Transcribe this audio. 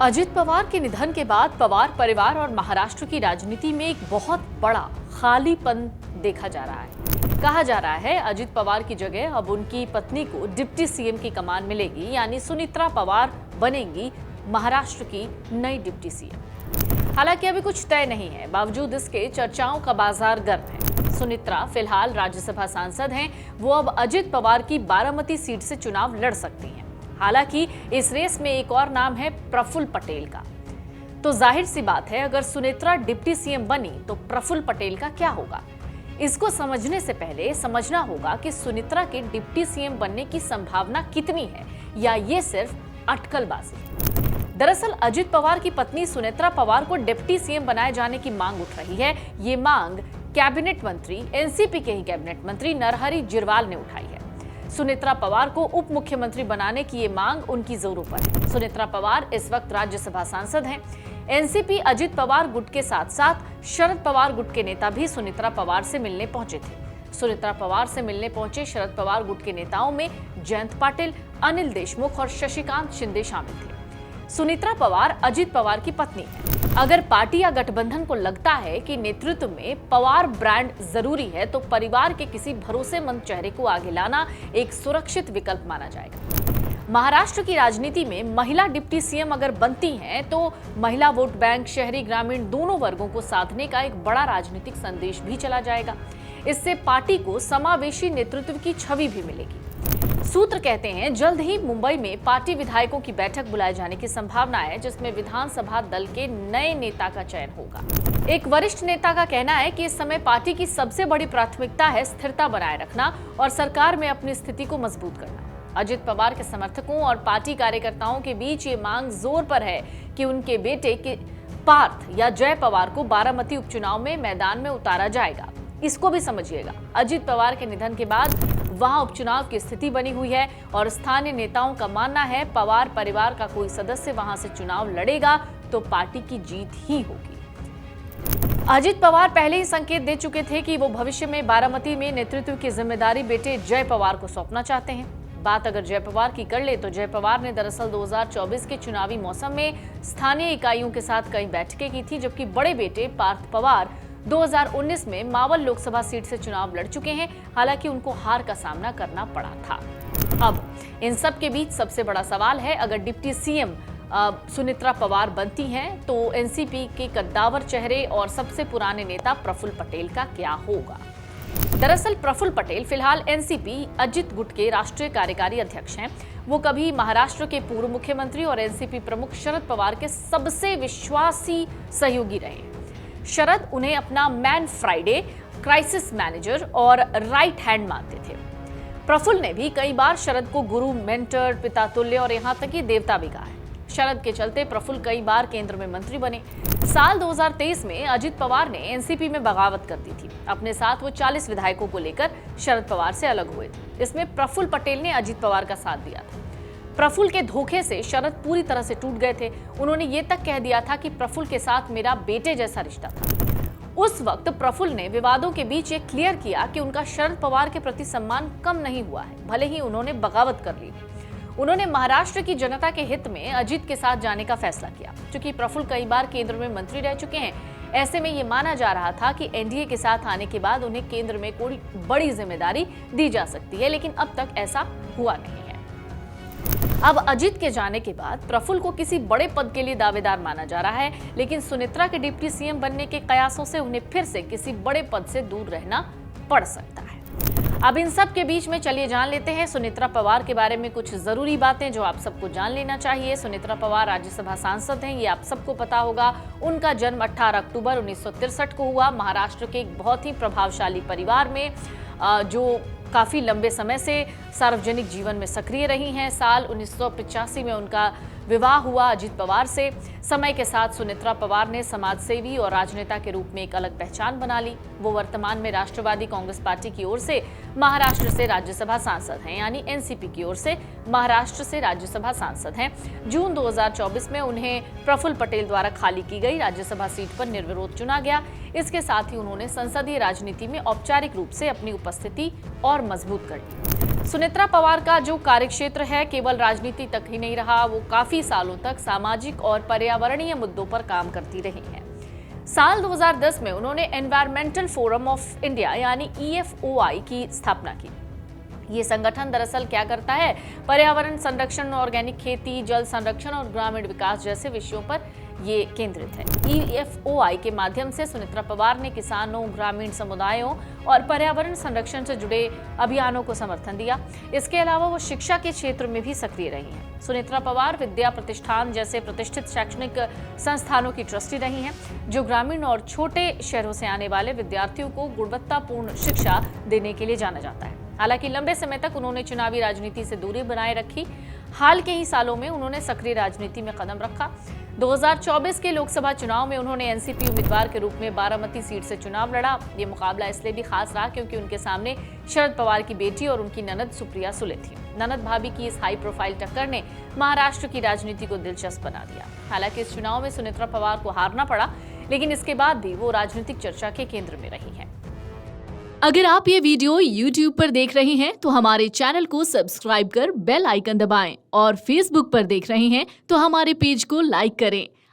अजित पवार के निधन के बाद पवार परिवार और महाराष्ट्र की राजनीति में एक बहुत बड़ा खालीपन देखा जा रहा है। कहा जा रहा है अजित पवार की जगह अब उनकी पत्नी को डिप्टी सीएम की कमान मिलेगी, यानी सुनेत्रा पवार बनेंगी महाराष्ट्र की नई डिप्टी सीएम। हालांकि अभी कुछ तय नहीं है, बावजूद इसके चर्चाओं का बाजार गर्म है। सुनेत्रा फिलहाल राज्यसभा सांसद हैं, वो अब अजित पवार की बारामती सीट से चुनाव लड़ सकती हैं। हालांकि इस रेस में एक और नाम है प्रफुल्ल पटेल का। तो जाहिर सी बात है, अगर सुनेत्रा डिप्टी सीएम बनी तो प्रफुल्ल पटेल का क्या होगा। इसको समझने से पहले समझना होगा कि सुनेत्रा के डिप्टी सीएम बनने की संभावना कितनी है, या ये सिर्फ अटकलबाजी है। दरअसल अजित पवार की पत्नी सुनेत्रा पवार को डिप्टी सीएम बनाए जाने की मांग उठ रही है। ये मांग कैबिनेट मंत्री, एनसीपी के ही कैबिनेट मंत्री नरहरि झिरवाल ने उठाई है। सुनेत्रा पवार को उप मुख्यमंत्री बनाने की ये मांग उनकी जोरों पर है। सुनेत्रा पवार इस वक्त राज्यसभा सांसद हैं। एनसीपी अजित पवार गुट के साथ साथ शरद पवार गुट के नेता भी सुनेत्रा पवार से मिलने पहुंचे थे। सुनेत्रा पवार से मिलने पहुंचे शरद पवार गुट के नेताओं में जयंत पाटिल, अनिल देशमुख और शशिकांत शिंदे शामिल थे। सुनेत्रा पवार अजित पवार की पत्नी है। अगर पार्टी या गठबंधन को लगता है कि नेतृत्व में पवार ब्रांड जरूरी है, तो परिवार के किसी भरोसेमंद चेहरे को आगे लाना एक सुरक्षित विकल्प माना जाएगा। महाराष्ट्र की राजनीति में महिला डिप्टी सीएम अगर बनती हैं, तो महिला वोट बैंक शहरी ग्रामीण दोनों वर्गों को साधने का एक बड़ा राजनीतिक संदेश भी चला जाएगा। इससे पार्टी को समावेशी नेतृत्व की छवि भी मिलेगी। सूत्र कहते हैं जल्द ही मुंबई में पार्टी विधायकों की बैठक बुलाए जाने की संभावना है, जिसमें विधानसभा दल के नए नेता का चयन होगा। एक वरिष्ठ नेता का कहना है कि इस समय पार्टी की सबसे बड़ी प्राथमिकता है स्थिरता बनाए रखना और सरकार में अपनी स्थिति को मजबूत करना। अजित पवार के समर्थकों और पार्टी कार्यकर्ताओं के बीच ये मांग जोर पर है कि उनके बेटे के पार्थ या जय पवार को बारामती उपचुनाव में मैदान में उतारा जाएगा। इसको भी समझिएगा, अजित पवार के निधन के बाद वहां उपचुनाव की स्थिति बनी हुई है और स्थानीय नेताओं का मानना है पवार परिवार का कोई सदस्य वहां से चुनाव लड़ेगा तो पार्टी की जीत ही होगी। अजित पवार पहले ही संकेत दे चुके थे कि वो भविष्य में बारामती में नेतृत्व की जिम्मेदारी बेटे जय पवार को सौंपना चाहते हैं। बात अगर जय पवार की कर ले तो जय पवार ने दरअसल 2024 के चुनावी मौसम में स्थानीय इकाइयों के साथ कई बैठकें की थी, जबकि बड़े बेटे पार्थ पवार 2019 में मावल लोकसभा सीट से चुनाव लड़ चुके हैं। हालांकि उनको हार का सामना करना पड़ा था। अब इन सब के बीच सबसे बड़ा सवाल है, अगर डिप्टी सीएम सुनेत्रा पवार बनती हैं तो एनसीपी के कद्दावर चेहरे और सबसे पुराने नेता प्रफुल्ल पटेल का क्या होगा। दरअसल प्रफुल्ल पटेल फिलहाल एनसीपी अजित गुट के राष्ट्रीय कार्यकारी अध्यक्ष हैं। वो कभी महाराष्ट्र के पूर्व मुख्यमंत्री और एनसीपी प्रमुख शरद पवार के सबसे विश्वासी सहयोगी रहे। शरद उन्हें अपना मैन फ्राइडे, क्राइसिस मैनेजर और राइट हैंड मानते थे। प्रफुल्ल ने भी कई बार शरद को गुरु, मेंटर, पिता तुल्य और यहां तक कि देवता भी कहा है। शरद के चलते प्रफुल्ल कई बार केंद्र में मंत्री बने। साल 2023 में अजित पवार ने एनसीपी में बगावत कर दी थी। अपने साथ वो 40 विधायकों को लेकर शरद पवार से अलग हुए थे। इसमें प्रफुल्ल पटेल ने अजित पवार का साथ दिया था। प्रफुल्ल के धोखे से शरद पूरी तरह से टूट गए थे। उन्होंने ये तक कह दिया था कि प्रफुल्ल के साथ मेरा बेटे जैसा रिश्ता था। उस वक्त प्रफुल्ल ने विवादों के बीच ये क्लियर किया कि उनका शरद पवार के प्रति सम्मान कम नहीं हुआ है, भले ही उन्होंने बगावत कर ली। उन्होंने महाराष्ट्र की जनता के हित में अजित के साथ जाने का फैसला किया। क्योंकि प्रफुल्ल कई बार केंद्र में मंत्री रह चुके हैं, ऐसे में ये माना जा रहा था कि एनडीए के साथ आने के बाद उन्हें केंद्र में कोई बड़ी जिम्मेदारी दी जा सकती है, लेकिन अब तक ऐसा हुआ नहीं है। अब अजित के जाने के बाद प्रफुल्ल को किसी बड़े पद के लिए दावेदार माना जा रहा है, लेकिन सुनेत्रा के डिप्टी सीएम बनने के कयासों से उन्हें फिर से किसी बड़े पद से दूर रहना पड़ सकता है। अब इन सब के बीच में चलिए जान लेते हैं सुनेत्रा पवार के बारे में कुछ जरूरी बातें जो आप सबको जान लेना चाहिए। सुनेत्रा पवार राज्यसभा सांसद हैं, ये आप सबको पता होगा। उनका जन्म 18 अक्टूबर 1963 को हुआ। महाराष्ट्र के एक बहुत ही प्रभावशाली परिवार में जो काफी लंबे समय से सार्वजनिक जीवन में सक्रिय रही हैं। साल 1985 में उनका विवाह हुआ अजित पवार से। समय के साथ सुनेत्रा पवार ने समाजसेवी और राजनेता के रूप में एक अलग पहचान बना ली। वो वर्तमान में राष्ट्रवादी कांग्रेस पार्टी की ओर से महाराष्ट्र से राज्यसभा सांसद हैं, यानी एनसीपी की ओर से महाराष्ट्र से राज्यसभा सांसद हैं। जून 2024 में उन्हें प्रफुल्ल पटेल द्वारा खाली की गई राज्यसभा सीट पर निर्विरोध चुना गया। इसके साथ ही उन्होंने संसदीय राजनीति में औपचारिक रूप से अपनी उपस्थिति और मजबूत कर ली। सुनेत्रा पवार का जो कार्यक्षेत्र है केवल राजनीति तक ही नहीं रहा, वो काफी सालों तक सामाजिक और पर्यावरणीय मुद्दों पर काम करती रही हैं। साल 2010 में उन्होंने एनवायरमेंटल फोरम ऑफ इंडिया यानी EFOI की स्थापना की। ये संगठन दरअसल क्या करता है, पर्यावरण संरक्षण, ऑर्गेनिक खेती, जल संरक्षण और ग्रामीण विकास जैसे विषयों पर ये केंद्रित है। EFOI के माध्यम से सुनेत्रा पवार ने किसानों, ग्रामीण समुदायों और पर्यावरण संरक्षण से जुड़े अभियानों को समर्थन दिया। इसके अलावा वो शिक्षा के क्षेत्र में भी सक्रिय रही हैं। सुनेत्रा पवार विद्या प्रतिष्ठान जैसे प्रतिष्ठित शैक्षणिक संस्थानों की ट्रस्टी रही हैं, जो ग्रामीण और छोटे शहरों से आने वाले विद्यार्थियों को गुणवत्तापूर्ण शिक्षा देने के लिए जाना जाता है। हालांकि लंबे समय तक उन्होंने चुनावी राजनीति से दूरी बनाए रखी। हाल के ही सालों में उन्होंने सक्रिय राजनीति में कदम रखा। 2024 के लोकसभा चुनाव में उन्होंने एनसीपी उम्मीदवार के रूप में बारामती सीट से चुनाव लड़ा। ये मुकाबला इसलिए भी खास रहा क्योंकि उनके सामने शरद पवार की बेटी और उनकी ननद सुप्रिया सुले थी। ननद भाभी की इस हाई प्रोफाइल टक्कर ने महाराष्ट्र की राजनीति को दिलचस्प बना दिया। हालांकि इस चुनाव में सुनेत्रा पवार को हारना पड़ा, लेकिन इसके बाद भी वो राजनीतिक चर्चा के केंद्र में रही हैं। अगर आप ये वीडियो YouTube पर देख रहे हैं तो हमारे चैनल को सब्सक्राइब कर बेल आइकन दबाएं और Facebook पर देख रहे हैं तो हमारे पेज को लाइक करें।